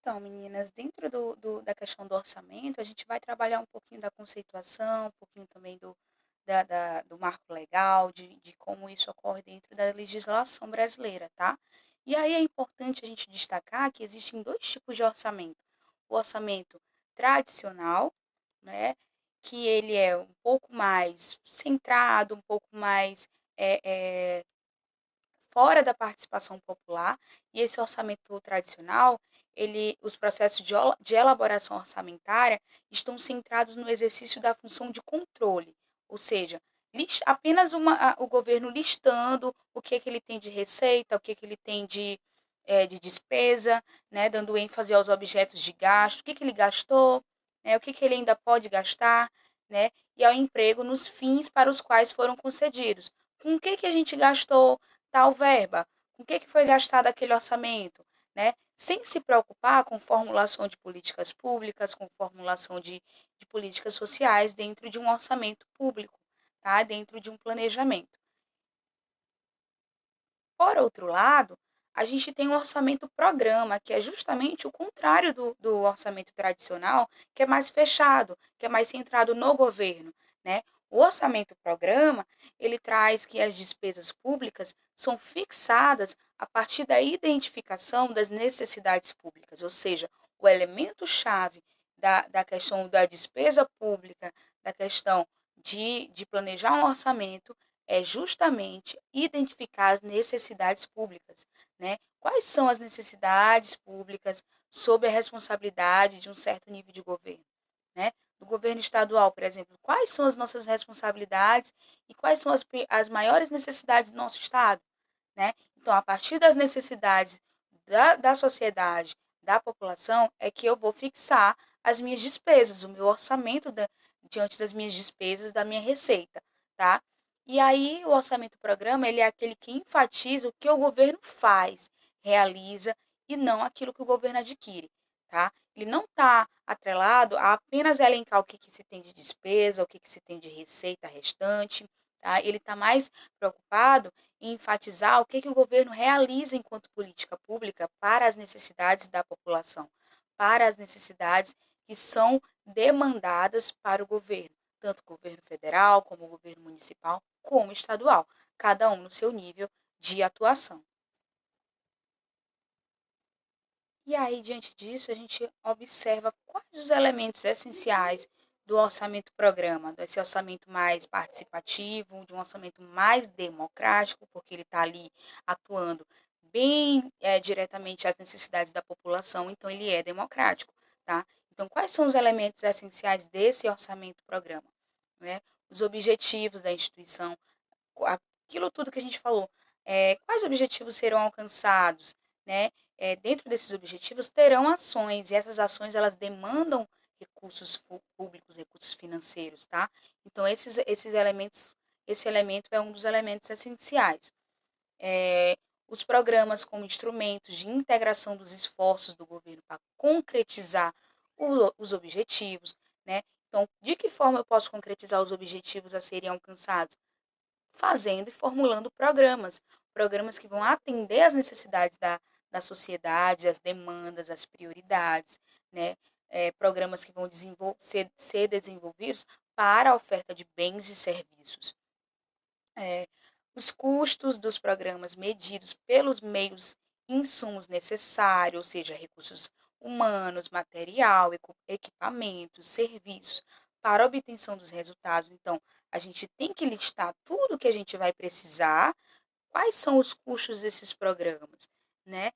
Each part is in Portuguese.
Então, meninas, dentro da questão do orçamento, a gente vai trabalhar um pouquinho da conceituação, um pouquinho também do marco legal, de como isso ocorre dentro da legislação brasileira, tá? E aí é importante a gente destacar que existem dois tipos de orçamento. O orçamento tradicional, né, que ele é um pouco mais centrado, um pouco mais é, é, fora da participação popular, e esse orçamento tradicional, os processos de elaboração orçamentária estão centrados no exercício da função de controle, ou seja, apenas o governo listando o que ele tem de receita, o que ele tem de despesa, né, dando ênfase aos objetos de gasto, o que ele gastou, né, o que ele ainda pode gastar, né, e ao emprego nos fins para os quais foram concedidos. Com o que a gente gastou tal verba? Com o que foi gastado aquele orçamento? Né? Sem se preocupar com formulação de políticas públicas, com formulação de políticas sociais dentro de um orçamento público, tá? Dentro de um planejamento. Por outro lado, a gente tem o orçamento programa, que é justamente o contrário do orçamento tradicional, que é mais fechado, que é mais centrado no governo, né? O orçamento programa, ele traz que as despesas públicas são fixadas a partir da identificação das necessidades públicas, ou seja, o elemento-chave da questão da despesa pública, da questão de planejar um orçamento, é justamente identificar as necessidades públicas, né? Quais são as necessidades públicas sob a responsabilidade de um certo nível de governo, né? Do governo estadual, por exemplo, quais são as nossas responsabilidades e quais são as maiores necessidades do nosso estado, né? Então, a partir das necessidades da sociedade, da população, é que eu vou fixar as minhas despesas, o meu orçamento diante das minhas despesas, da minha receita, tá? E aí, o orçamento programa, ele é aquele que enfatiza o que o governo faz, realiza, e não aquilo que o governo adquire, tá? Ele não está atrelado a apenas elencar o que se tem de despesa, o que se tem de receita restante, tá? Ele está mais preocupado em enfatizar o que o governo realiza enquanto política pública para as necessidades da população, para as necessidades que são demandadas para o governo, tanto o governo federal, como o governo municipal, como estadual, cada um no seu nível de atuação. E aí, diante disso, a gente observa quais os elementos essenciais do orçamento programa, desse orçamento mais participativo, de um orçamento mais democrático, porque ele está ali atuando bem diretamente às necessidades da população, então ele é democrático, tá? Então, quais são os elementos essenciais desse orçamento programa? Né? Os objetivos da instituição, aquilo tudo que a gente falou, quais objetivos serão alcançados, né? Dentro desses objetivos terão ações, e essas ações elas demandam recursos públicos, recursos financeiros, tá? Então, esses elementos, esse elemento é um dos elementos essenciais. Os programas como instrumentos de integração dos esforços do governo para concretizar os objetivos, né? Então, de que forma eu posso concretizar os objetivos a serem alcançados? Fazendo e formulando programas, programas que vão atender às necessidades da sociedade, as demandas, as prioridades, né? Programas que vão ser desenvolvidos para a oferta de bens e serviços. É, os custos dos programas medidos pelos meios e insumos necessários, ou seja, recursos humanos, material, equipamentos, serviços, para a obtenção dos resultados. Então, a gente tem que listar tudo que a gente vai precisar, quais são os custos desses programas, né?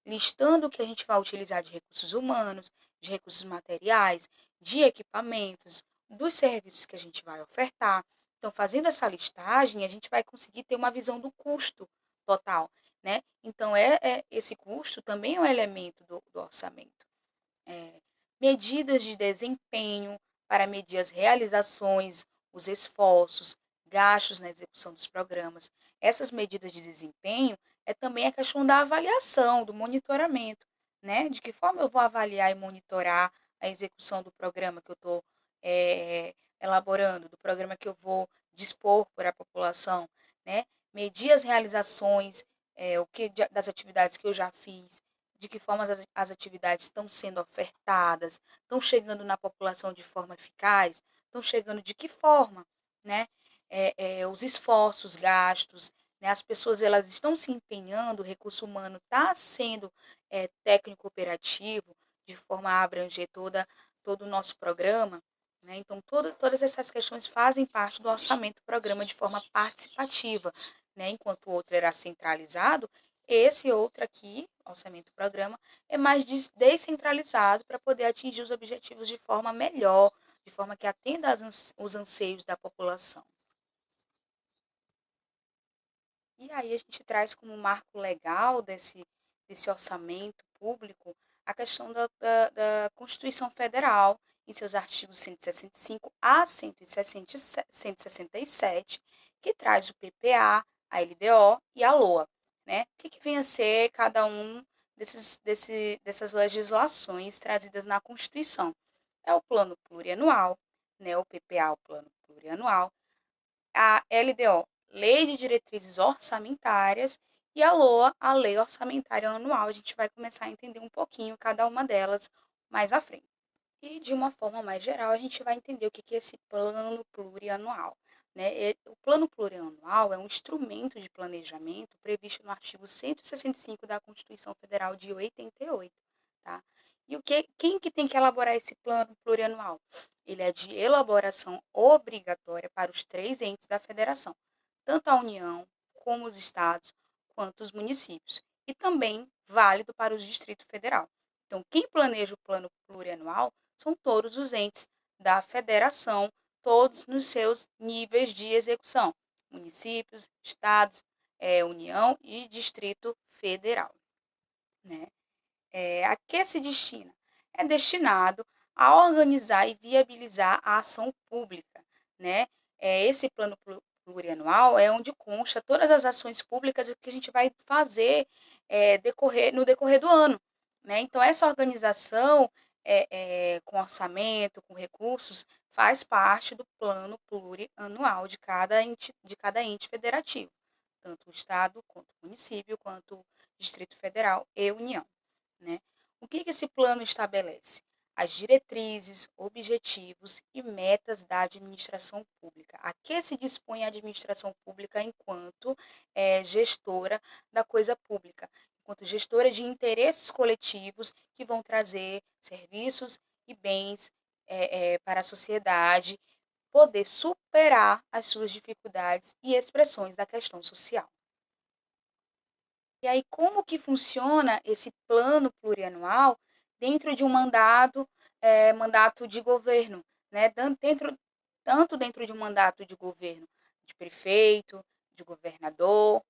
Listando o que a gente vai utilizar de recursos humanos, de recursos materiais, de equipamentos, dos serviços que a gente vai ofertar. Então, fazendo essa listagem, a gente vai conseguir ter uma visão do custo total, né? Então, esse custo também é um elemento do orçamento. É, medidas de desempenho para medir as realizações, os esforços, gastos na execução dos programas. Essas medidas de desempenho é também a questão da avaliação, do monitoramento, né? De que forma eu vou avaliar e monitorar a execução do programa que eu estou elaborando, do programa que eu vou dispor para a população, né? Medir as realizações, das atividades que eu já fiz, de que forma as atividades estão sendo ofertadas, estão chegando na população de forma eficaz, estão chegando de que forma, né? Os esforços gastos, né? As pessoas elas estão se empenhando, o recurso humano está sendo técnico operativo de forma a abranger todo o nosso programa, né? Então todas essas questões fazem parte do orçamento do programa de forma participativa, né? Enquanto o outro era centralizado, esse outro aqui, orçamento do programa, é mais descentralizado para poder atingir os objetivos de forma melhor, de forma que atenda os anseios da população. E aí a gente traz como marco legal desse orçamento público a questão da Constituição Federal, em seus artigos 165 a 167, que traz o PPA, a LDO e a LOA. Né? O que vem a ser cada um dessas legislações trazidas na Constituição? É o plano plurianual, né? O PPA, o plano plurianual, a LDO, Lei de Diretrizes Orçamentárias, e a LOA, a Lei Orçamentária Anual. A gente vai começar a entender um pouquinho cada uma delas mais à frente. E, de uma forma mais geral, a gente vai entender o que é esse plano plurianual. Né? O plano plurianual é um instrumento de planejamento previsto no artigo 165 da Constituição Federal de 88. Tá? E quem que tem que elaborar esse plano plurianual? Ele é de elaboração obrigatória para os 3 entes da federação, tanto a União, como os estados, quanto os municípios, e também válido para o Distrito Federal. Então, quem planeja o plano plurianual são todos os entes da federação, todos nos seus níveis de execução, municípios, estados, União e Distrito Federal. Né? A que se destina? É destinado a organizar e viabilizar a ação pública. Né? Esse plano plurianual é onde consta todas as ações públicas que a gente vai fazer no decorrer do ano. Né? Então, essa organização com orçamento, com recursos, faz parte do plano plurianual de cada ente federativo, tanto o Estado, quanto o município, quanto o Distrito Federal e União. Né? O que esse plano estabelece? As diretrizes, objetivos e metas da administração pública. A que se dispõe a administração pública enquanto gestora da coisa pública, enquanto gestora de interesses coletivos que vão trazer serviços e bens para a sociedade, poder superar as suas dificuldades e expressões da questão social. E aí, como que funciona esse plano plurianual dentro de um mandato de governo, né? Tanto dentro de um mandato de governo de prefeito, de governador,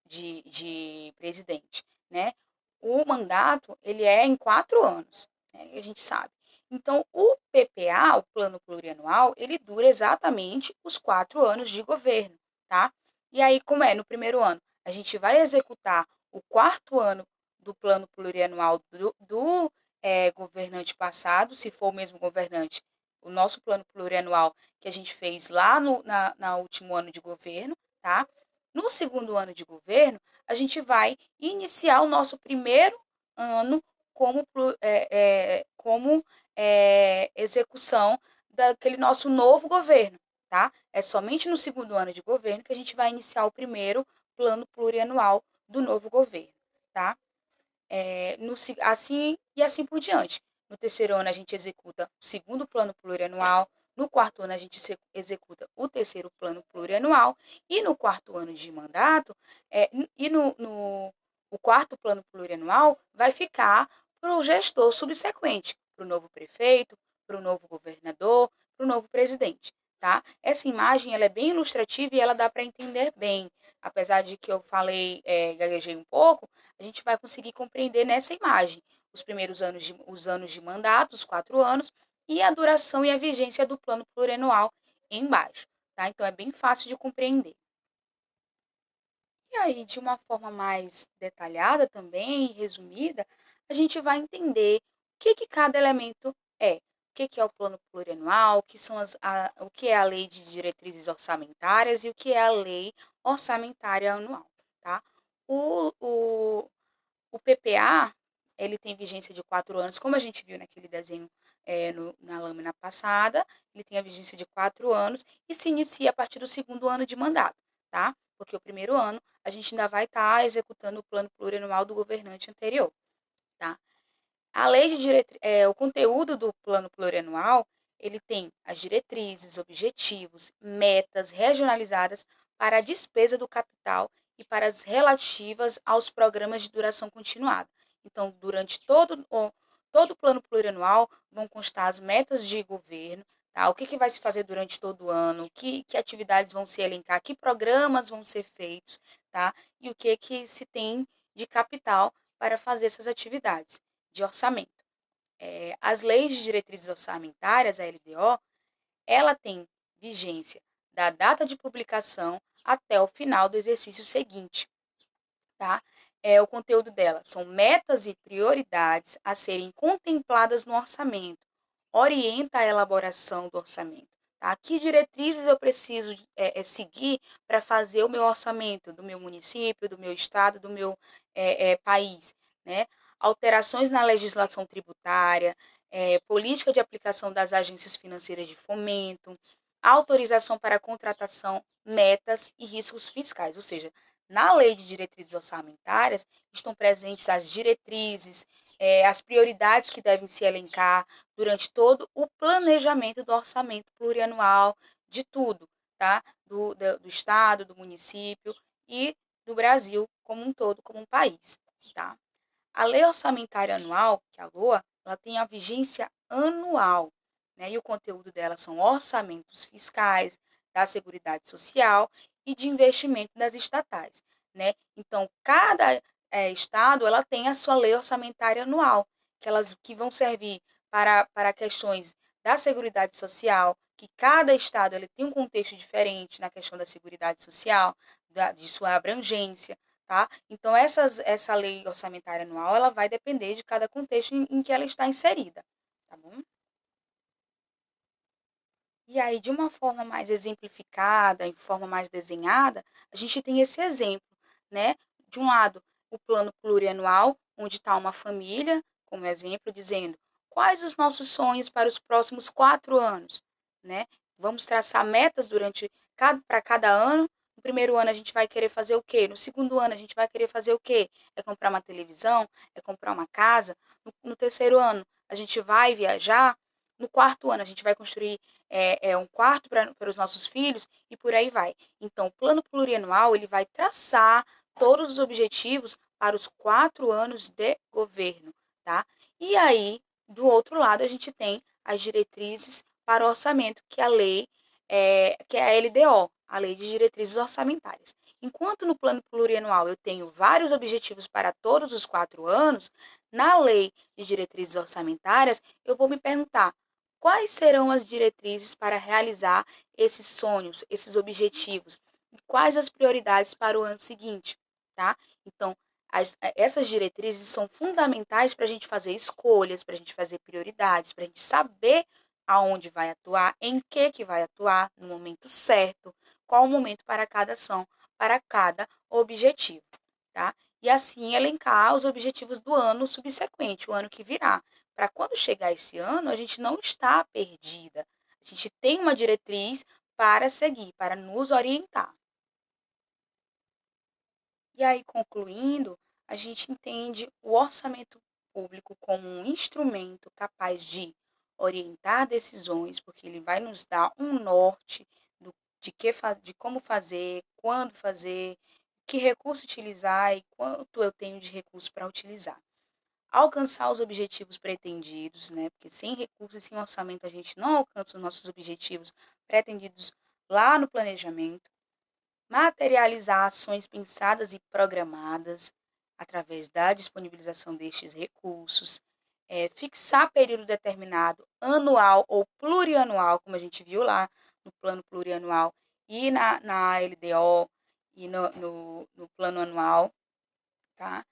de presidente, né? O mandato, ele é em 4 anos, né? A gente sabe. Então, o PPA, o Plano Plurianual, ele dura exatamente os 4 anos de governo, tá? E aí, como é? No primeiro ano, a gente vai executar o 4º ano do Plano Plurianual do governante passado, se for o mesmo governante, o nosso Plano Plurianual que a gente fez lá na último ano de governo, tá? No segundo ano de governo, a gente vai iniciar o nosso primeiro ano como execução daquele nosso novo governo, tá? É somente no segundo ano de governo que a gente vai iniciar o primeiro plano plurianual do novo governo, tá? Assim e assim por diante. No terceiro ano, a gente executa o segundo plano plurianual. No 4º ano, a gente executa o terceiro plano plurianual. E no 4º ano de mandato, o 4º plano plurianual vai ficar para o gestor subsequente, para o novo prefeito, para o novo governador, para o novo presidente. Tá? Essa imagem ela é bem ilustrativa e ela dá para entender bem. Apesar de que eu falei, gaguejei um pouco, a gente vai conseguir compreender nessa imagem os primeiros os anos de mandato, os 4 anos, e a duração e a vigência do plano plurianual embaixo. Tá? Então, é bem fácil de compreender. E aí, de uma forma mais detalhada também, resumida, a gente vai entender o que cada elemento é. O que é o plano plurianual, o que é a lei de diretrizes orçamentárias e o que é a lei orçamentária anual. Tá? O PPA, ele tem vigência de 4 anos, como a gente viu naquele desenho na lâmina passada, ele tem a vigência de 4 anos e se inicia a partir do segundo ano de mandato, tá? Porque o primeiro ano a gente ainda vai estar executando o plano plurianual do governante anterior, tá? A lei de o conteúdo do plano plurianual, ele tem as diretrizes, objetivos, metas regionalizadas para a despesa do capital e para as relativas aos programas de duração continuada. Então, durante todo o plano plurianual, vão constar as metas de governo, tá? O que vai se fazer durante todo o ano, que atividades vão se elencar, que programas vão ser feitos, tá? E o que se tem de capital para fazer essas atividades de orçamento. As leis de diretrizes orçamentárias, a LDO, ela tem vigência da data de publicação até o final do exercício seguinte, tá? O conteúdo dela são metas e prioridades a serem contempladas no orçamento, orienta a elaboração do orçamento. Tá? Que diretrizes eu preciso seguir para fazer o meu orçamento do meu município, do meu estado, do meu país, né? Alterações na legislação tributária, política de aplicação das agências financeiras de fomento, autorização para contratação, metas e riscos fiscais, ou seja, na lei de diretrizes orçamentárias estão presentes as diretrizes, as prioridades que devem se elencar durante todo o planejamento do orçamento plurianual, de tudo, tá? Do estado, do município e do Brasil como um todo, como um país, tá? A lei orçamentária anual, que é a LOA, ela tem a vigência anual, né? E o conteúdo dela são orçamentos fiscais, da Seguridade Social e de investimento das estatais, né? Então, cada estado ela tem a sua lei orçamentária anual, que vão servir para questões da Seguridade Social, que cada estado ele tem um contexto diferente na questão da Seguridade Social, de sua abrangência, tá? Então, essa lei orçamentária anual ela vai depender de cada contexto em que ela está inserida, tá bom? E aí, de uma forma mais exemplificada, em forma mais desenhada, a gente tem esse exemplo, né? De um lado, o plano plurianual, onde está uma família, como exemplo, dizendo quais os nossos sonhos para os próximos 4 anos, né? Vamos traçar metas para cada ano. No primeiro ano a gente vai querer fazer o quê? No segundo ano a gente vai querer fazer o quê? É comprar uma televisão? É comprar uma casa? No terceiro ano a gente vai viajar? No quarto ano a gente vai construir um quarto para os nossos filhos e por aí vai. Então, o plano plurianual ele vai traçar todos os objetivos para os 4 anos de governo, tá? E aí, do outro lado, a gente tem as diretrizes para o orçamento, que é a lei, que é a LDO, a Lei de Diretrizes Orçamentárias. Enquanto no plano plurianual eu tenho vários objetivos para todos os 4 anos, na lei de diretrizes orçamentárias eu vou me perguntar quais serão as diretrizes para realizar esses sonhos, esses objetivos? E quais as prioridades para o ano seguinte, tá? Então, essas diretrizes são fundamentais para a gente fazer escolhas, para a gente fazer prioridades, para a gente saber aonde vai atuar, em que vai atuar, no momento certo, qual o momento para cada ação, para cada objetivo, tá? E assim elencar os objetivos do ano subsequente, o ano que virá para quando chegar esse ano, a gente não está perdida. A gente tem uma diretriz para seguir, para nos orientar. E aí, concluindo, a gente entende o orçamento público como um instrumento capaz de orientar decisões, porque ele vai nos dar um norte de como fazer, quando fazer, que recurso utilizar e quanto eu tenho de recurso para utilizar. Alcançar os objetivos pretendidos, né? Porque sem recursos e sem orçamento a gente não alcança os nossos objetivos pretendidos lá no planejamento. Materializar ações pensadas e programadas através da disponibilização destes recursos. Fixar período determinado, anual ou plurianual, como a gente viu lá no plano plurianual e na LDO e no plano anual, tá?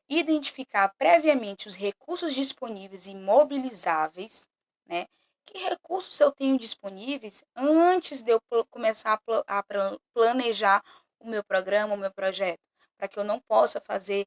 Identificar previamente os recursos disponíveis e mobilizáveis, né? Que recursos eu tenho disponíveis antes de eu começar a planejar o meu programa, o meu projeto, para que eu não possa fazer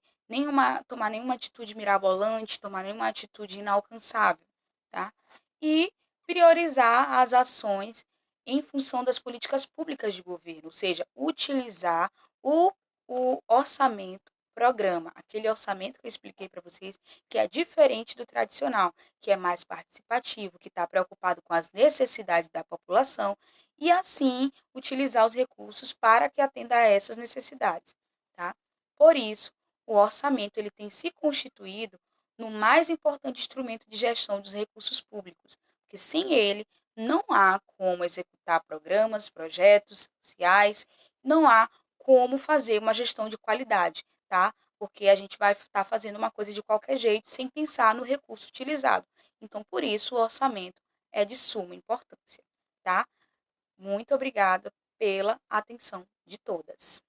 tomar nenhuma atitude mirabolante, tomar nenhuma atitude inalcançável, tá? E priorizar as ações em função das políticas públicas de governo, ou seja, utilizar o, o orçamento programa, aquele orçamento que eu expliquei para vocês, que é diferente do tradicional, que é mais participativo, que está preocupado com as necessidades da população, e assim utilizar os recursos para que atenda a essas necessidades, tá? Por isso, o orçamento ele tem se constituído no mais importante instrumento de gestão dos recursos públicos, porque sem ele não há como executar programas, projetos sociais, não há como fazer uma gestão de qualidade, tá? Porque a gente vai estar fazendo uma coisa de qualquer jeito sem pensar no recurso utilizado. Então, por isso, o orçamento é de suma importância, tá? Muito obrigada pela atenção de todas.